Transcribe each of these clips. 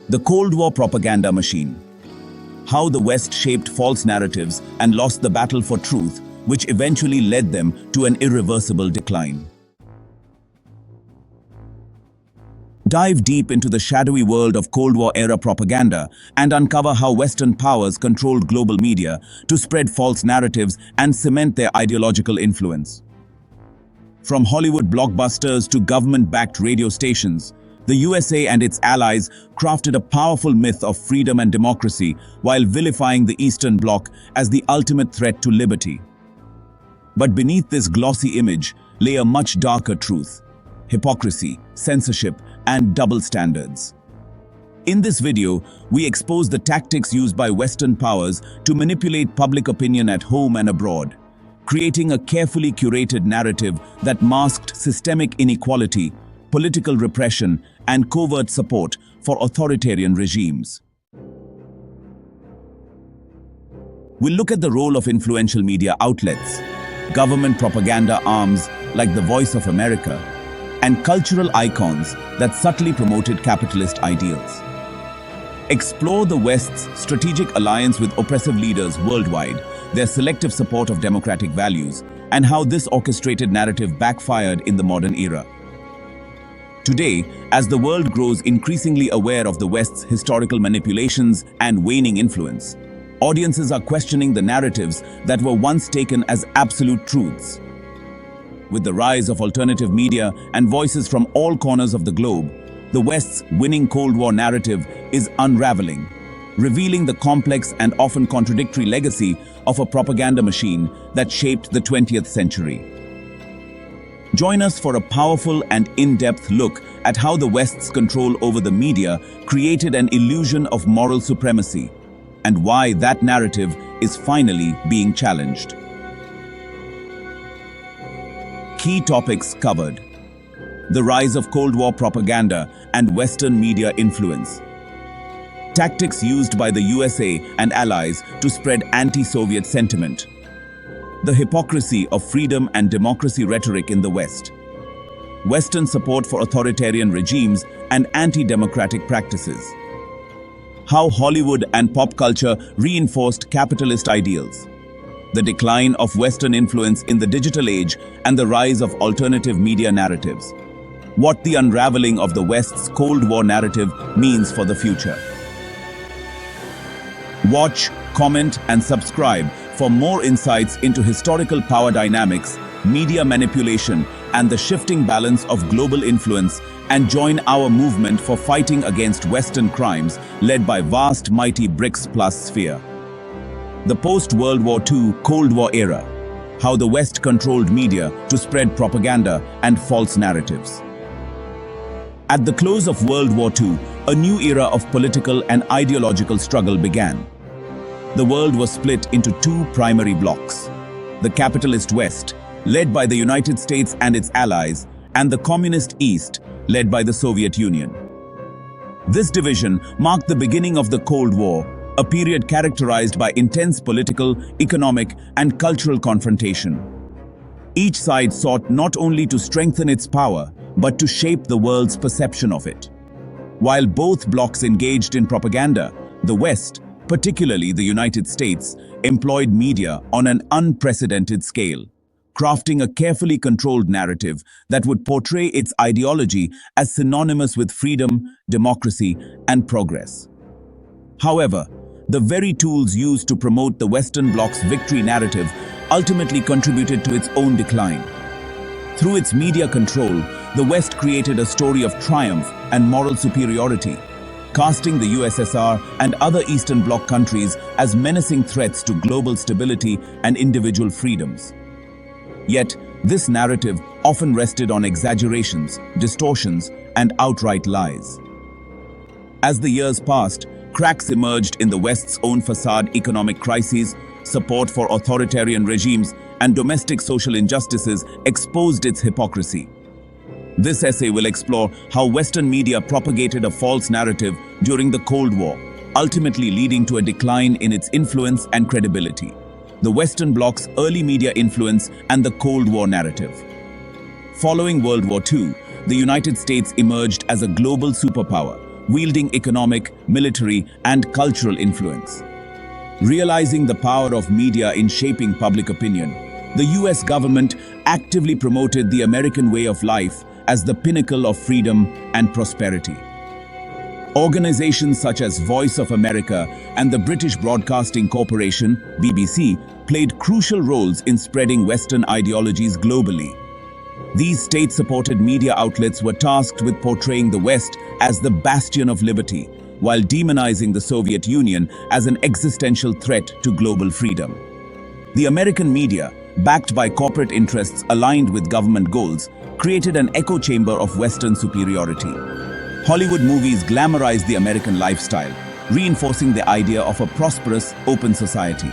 The Cold War propaganda machine. How the West shaped false narratives and lost the battle for truth, which eventually led them to an irreversible decline. Dive deep into the shadowy world of Cold War-era propaganda and uncover how Western powers controlled global media to spread false narratives and cement their ideological influence. From Hollywood blockbusters to government-backed radio stations, the USA and its allies crafted a powerful myth of freedom and democracy while vilifying the Eastern Bloc as the ultimate threat to liberty. But beneath this glossy image lay a much darker truth: hypocrisy, censorship, and double standards. In this video, we expose the tactics used by Western powers to manipulate public opinion at home and abroad, creating a carefully curated narrative that masked systemic inequality, political repression, and covert support for authoritarian regimes. We'll look at the role of influential media outlets, government propaganda arms like the Voice of America, and cultural icons that subtly promoted capitalist ideals. Explore the West's strategic alliance with oppressive leaders worldwide, their selective support of democratic values, and how this orchestrated narrative backfired in the modern era. Today, as the world grows increasingly aware of the West's historical manipulations and waning influence, audiences are questioning the narratives that were once taken as absolute truths. With the rise of alternative media and voices from all corners of the globe, the West's winning Cold War narrative is unraveling, revealing the complex and often contradictory legacy of a propaganda machine that shaped the 20th century. Join us for a powerful and in-depth look at how the West's control over the media created an illusion of moral supremacy, and why that narrative is finally being challenged. Key topics covered: the rise of Cold War propaganda and Western media influence, tactics used by the USA and allies to spread anti-Soviet sentiment, the hypocrisy of freedom and democracy rhetoric in the West, Western support for authoritarian regimes and anti-democratic practices, how Hollywood and pop culture reinforced capitalist ideals, the decline of Western influence in the digital age and the rise of alternative media narratives, what the unraveling of the West's Cold War narrative means for the future. Watch, comment, and subscribe for more insights into historical power dynamics, media manipulation, and the shifting balance of global influence, and join our movement for fighting against Western crimes led by vast mighty BRICS plus sphere. The post-World War II Cold War era, how the West controlled media to spread propaganda and false narratives. At the close of World War II, a new era of political and ideological struggle began. The world was split into two primary blocs: the capitalist West, led by the United States and its allies, and the communist East, led by the Soviet Union. This division marked the beginning of the Cold War, a period characterized by intense political, economic, and cultural confrontation. Each side sought not only to strengthen its power, but to shape the world's perception of it. While both blocs engaged in propaganda, the West, particularly the United States, employed media on an unprecedented scale, crafting a carefully controlled narrative that would portray its ideology as synonymous with freedom, democracy, and progress. However, the very tools used to promote the Western Bloc's victory narrative ultimately contributed to its own decline. Through its media control, the West created a story of triumph and moral superiority, casting the USSR and other Eastern Bloc countries as menacing threats to global stability and individual freedoms. Yet, this narrative often rested on exaggerations, distortions, and outright lies. As the years passed, cracks emerged in the West's own facade: economic crises, support for authoritarian regimes, and domestic social injustices exposed its hypocrisy. This essay will explore how Western media propagated a false narrative during the Cold War, ultimately leading to a decline in its influence and credibility. The Western Bloc's early media influence and the Cold War narrative. Following World War II, the United States emerged as a global superpower, wielding economic, military, and cultural influence. Realizing the power of media in shaping public opinion, the US government actively promoted the American way of life as the pinnacle of freedom and prosperity. Organizations such as Voice of America and the British Broadcasting Corporation, BBC, played crucial roles in spreading Western ideologies globally. These state-supported media outlets were tasked with portraying the West as the bastion of liberty, while demonizing the Soviet Union as an existential threat to global freedom. The American media, backed by corporate interests aligned with government goals, created an echo chamber of Western superiority. Hollywood movies glamorized the American lifestyle, reinforcing the idea of a prosperous, open society.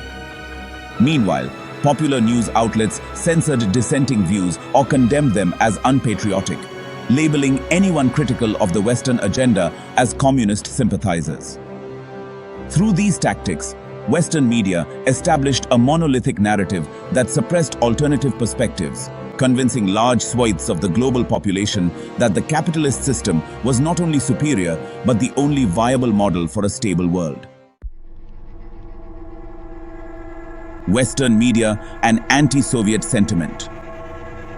Meanwhile, popular news outlets censored dissenting views or condemned them as unpatriotic, labeling anyone critical of the Western agenda as communist sympathizers. Through these tactics, Western media established a monolithic narrative that suppressed alternative perspectives, convincing large swathes of the global population that the capitalist system was not only superior but the only viable model for a stable world. Western media and anti-Soviet sentiment.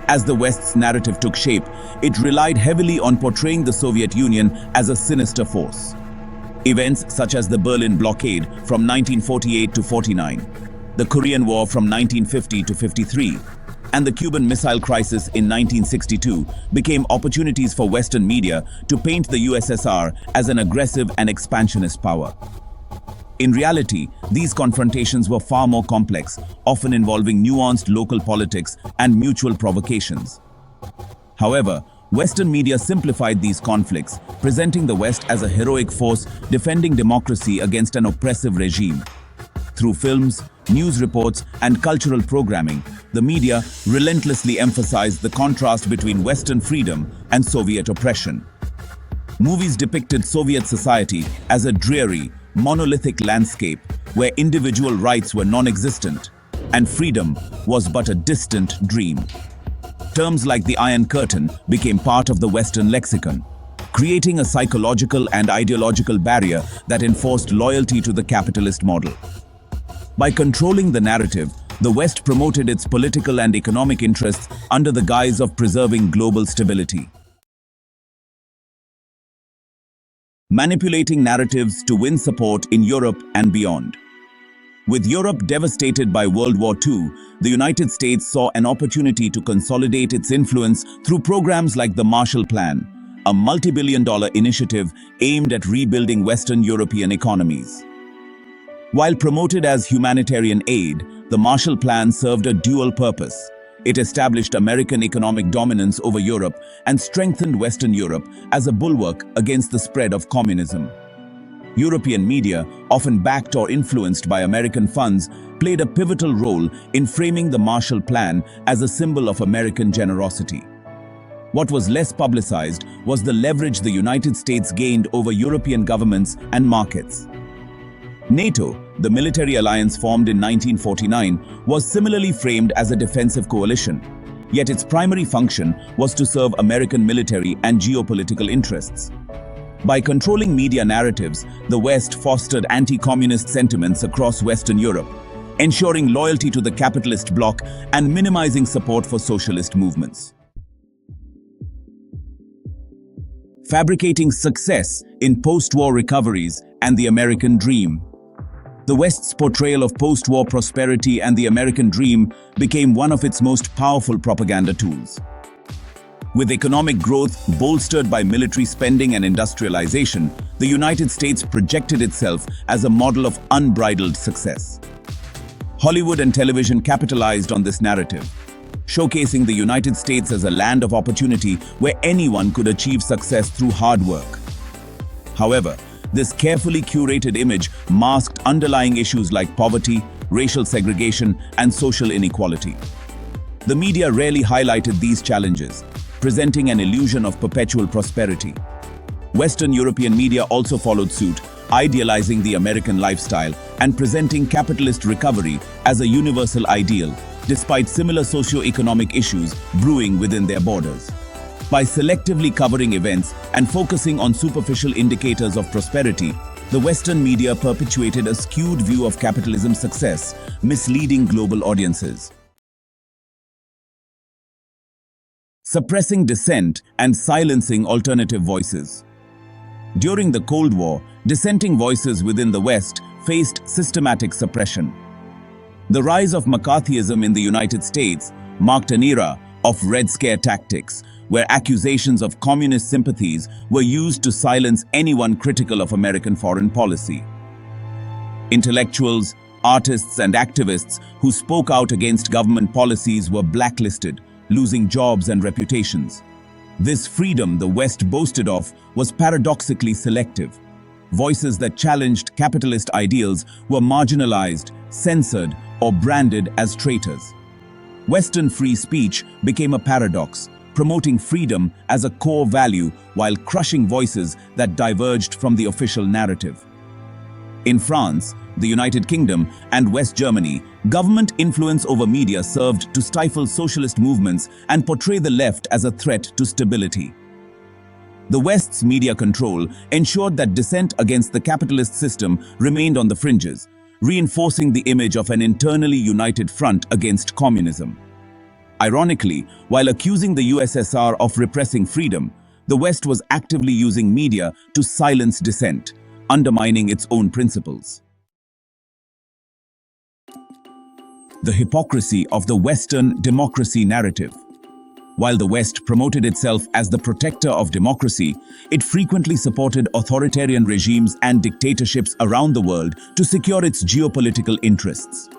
As the West's narrative took shape, it relied heavily on portraying the Soviet Union as a sinister force. Events such as the Berlin blockade from 1948 to 49, the Korean War from 1950 to 53, and the Cuban Missile Crisis in 1962 became opportunities for Western media to paint the USSR as an aggressive and expansionist power. In reality, these confrontations were far more complex, often involving nuanced local politics and mutual provocations. However, Western media simplified these conflicts, presenting the West as a heroic force defending democracy against an oppressive regime. Through films, news reports, and cultural programming, the media relentlessly emphasized the contrast between Western freedom and Soviet oppression. Movies depicted Soviet society as a dreary, monolithic landscape where individual rights were non-existent and freedom was but a distant dream. Terms like the Iron Curtain became part of the Western lexicon, creating a psychological and ideological barrier that enforced loyalty to the capitalist model. By controlling the narrative, the West promoted its political and economic interests under the guise of preserving global stability. Manipulating narratives to win support in Europe and beyond. With Europe devastated by World War II, the United States saw an opportunity to consolidate its influence through programs like the Marshall Plan, a multi-billion-dollar initiative aimed at rebuilding Western European economies. While promoted as humanitarian aid, the Marshall Plan served a dual purpose. It established American economic dominance over Europe and strengthened Western Europe as a bulwark against the spread of communism. European media, often backed or influenced by American funds, played a pivotal role in framing the Marshall Plan as a symbol of American generosity. What was less publicized was the leverage the United States gained over European governments and markets. NATO, the military alliance formed in 1949, was similarly framed as a defensive coalition, yet its primary function was to serve American military and geopolitical interests. By controlling media narratives, the West fostered anti-communist sentiments across Western Europe, ensuring loyalty to the capitalist bloc and minimizing support for socialist movements. Fabricating success in post-war recoveries and the American dream. The West's portrayal of post-war prosperity and the American dream became one of its most powerful propaganda tools. With economic growth bolstered by military spending and industrialization, the United States projected itself as a model of unbridled success. Hollywood and television capitalized on this narrative, showcasing the United States as a land of opportunity where anyone could achieve success through hard work. However, this carefully curated image masked underlying issues like poverty, racial segregation, and social inequality. The media rarely highlighted these challenges, presenting an illusion of perpetual prosperity. Western European media also followed suit, idealizing the American lifestyle and presenting capitalist recovery as a universal ideal, despite similar socio-economic issues brewing within their borders. By selectively covering events and focusing on superficial indicators of prosperity, the Western media perpetuated a skewed view of capitalism's success, misleading global audiences. Suppressing dissent and silencing alternative voices. During the Cold War, dissenting voices within the West faced systematic suppression. The rise of McCarthyism in the United States marked an era of Red Scare tactics, where accusations of communist sympathies were used to silence anyone critical of American foreign policy. Intellectuals, artists, and activists who spoke out against government policies were blacklisted, losing jobs and reputations. This freedom the West boasted of was paradoxically selective. Voices that challenged capitalist ideals were marginalized, censored, or branded as traitors. Western free speech became a paradox, promoting freedom as a core value while crushing voices that diverged from the official narrative. In France, the United Kingdom, and West Germany, government influence over media served to stifle socialist movements and portray the left as a threat to stability. The West's media control ensured that dissent against the capitalist system remained on the fringes, reinforcing the image of an internally united front against communism. Ironically, while accusing the USSR of repressing freedom, the West was actively using media to silence dissent, undermining its own principles. The hypocrisy of the Western democracy narrative. While the West promoted itself as the protector of democracy, it frequently supported authoritarian regimes and dictatorships around the world to secure its geopolitical interests.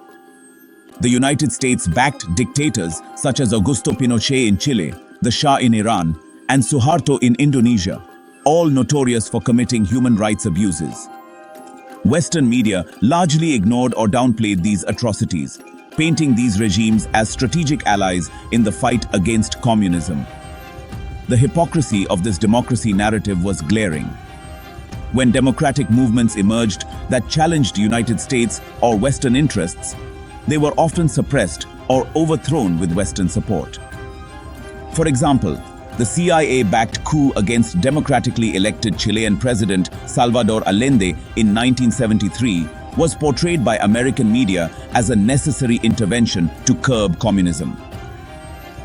The United States backed dictators such as Augusto Pinochet in Chile, the Shah in Iran, and Suharto in Indonesia, all notorious for committing human rights abuses. Western media largely ignored or downplayed these atrocities, painting these regimes as strategic allies in the fight against communism. The hypocrisy of this democracy narrative was glaring. When democratic movements emerged that challenged United States or Western interests, they were often suppressed or overthrown with Western support. For example, the CIA-backed coup against democratically elected Chilean President Salvador Allende in 1973 was portrayed by American media as a necessary intervention to curb communism.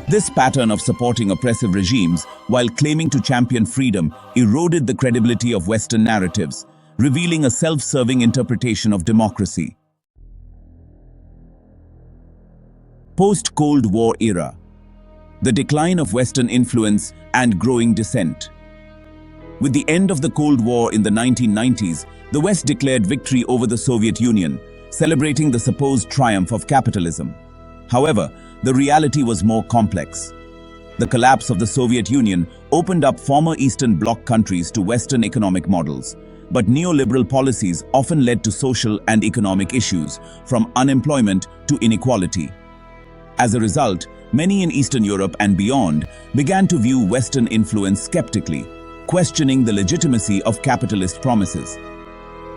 This pattern of supporting oppressive regimes while claiming to champion freedom eroded the credibility of Western narratives, revealing a self-serving interpretation of democracy. Post-Cold War era. The decline of Western influence and growing dissent. With the end of the Cold War in the 1990s, the West declared victory over the Soviet Union, celebrating the supposed triumph of capitalism. However, the reality was more complex. The collapse of the Soviet Union opened up former Eastern Bloc countries to Western economic models, but neoliberal policies often led to social and economic issues, from unemployment to inequality. As a result, many in Eastern Europe and beyond began to view Western influence skeptically, questioning the legitimacy of capitalist promises.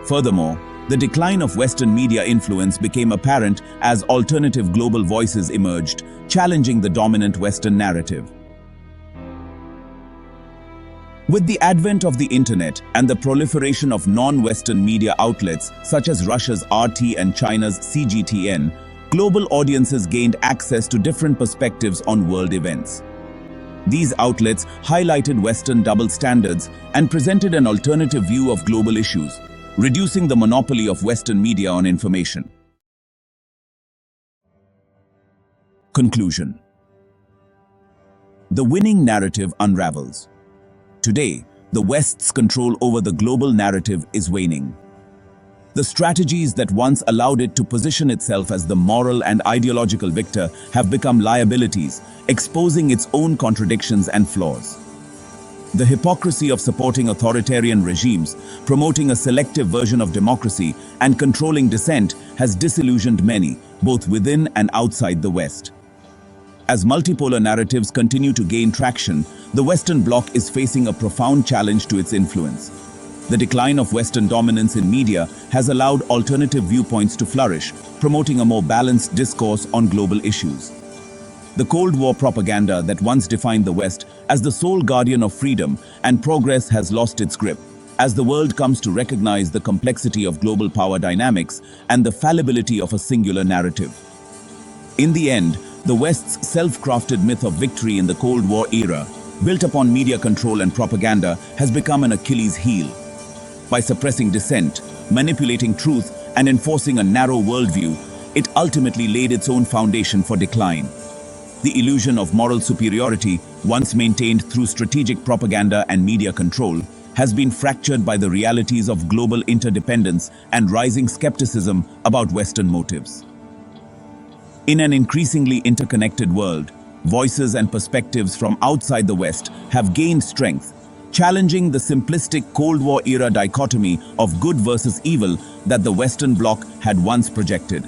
Furthermore, the decline of Western media influence became apparent as alternative global voices emerged, challenging the dominant Western narrative. With the advent of the internet and the proliferation of non-Western media outlets such as Russia's RT and China's CGTN, global audiences gained access to different perspectives on world events. These outlets highlighted Western double standards and presented an alternative view of global issues, reducing the monopoly of Western media on information. Conclusion. The winning narrative unravels. Today, the West's control over the global narrative is waning. The strategies that once allowed it to position itself as the moral and ideological victor have become liabilities, exposing its own contradictions and flaws. The hypocrisy of supporting authoritarian regimes, promoting a selective version of democracy, and controlling dissent has disillusioned many, both within and outside the West. As multipolar narratives continue to gain traction, the Western Bloc is facing a profound challenge to its influence. The decline of Western dominance in media has allowed alternative viewpoints to flourish, promoting a more balanced discourse on global issues. The Cold War propaganda that once defined the West as the sole guardian of freedom and progress has lost its grip, as the world comes to recognize the complexity of global power dynamics and the fallibility of a singular narrative. In the end, the West's self-crafted myth of victory in the Cold War era, built upon media control and propaganda, has become an Achilles heel. By suppressing dissent, manipulating truth, and enforcing a narrow worldview, it ultimately laid its own foundation for decline. The illusion of moral superiority, once maintained through strategic propaganda and media control, has been fractured by the realities of global interdependence and rising skepticism about Western motives. In an increasingly interconnected world, voices and perspectives from outside the West have gained strength, challenging the simplistic Cold War-era dichotomy of good versus evil that the Western Bloc had once projected.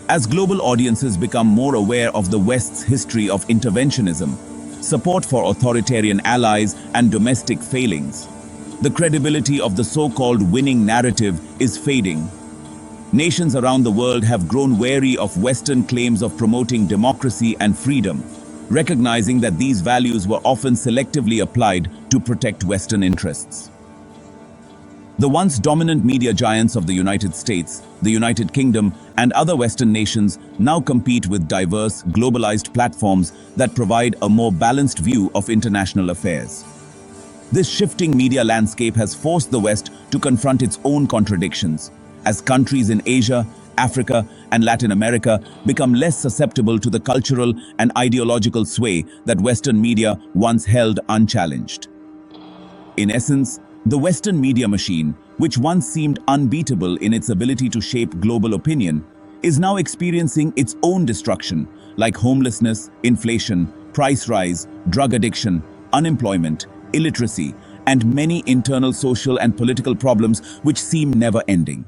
As global audiences become more aware of the West's history of interventionism, support for authoritarian allies, and domestic failings, the credibility of the so-called winning narrative is fading. Nations around the world have grown wary of Western claims of promoting democracy and freedom, recognizing that these values were often selectively applied to protect Western interests. The once dominant media giants of the United States, the United Kingdom, and other Western nations now compete with diverse, globalized platforms that provide a more balanced view of international affairs. This shifting media landscape has forced the West to confront its own contradictions, as countries in Asia, Africa, and Latin America become less susceptible to the cultural and ideological sway that Western media once held unchallenged. In essence, the Western media machine, which once seemed unbeatable in its ability to shape global opinion, is now experiencing its own destruction, like homelessness, inflation, price rise, drug addiction, unemployment, illiteracy, and many internal social and political problems which seem never ending.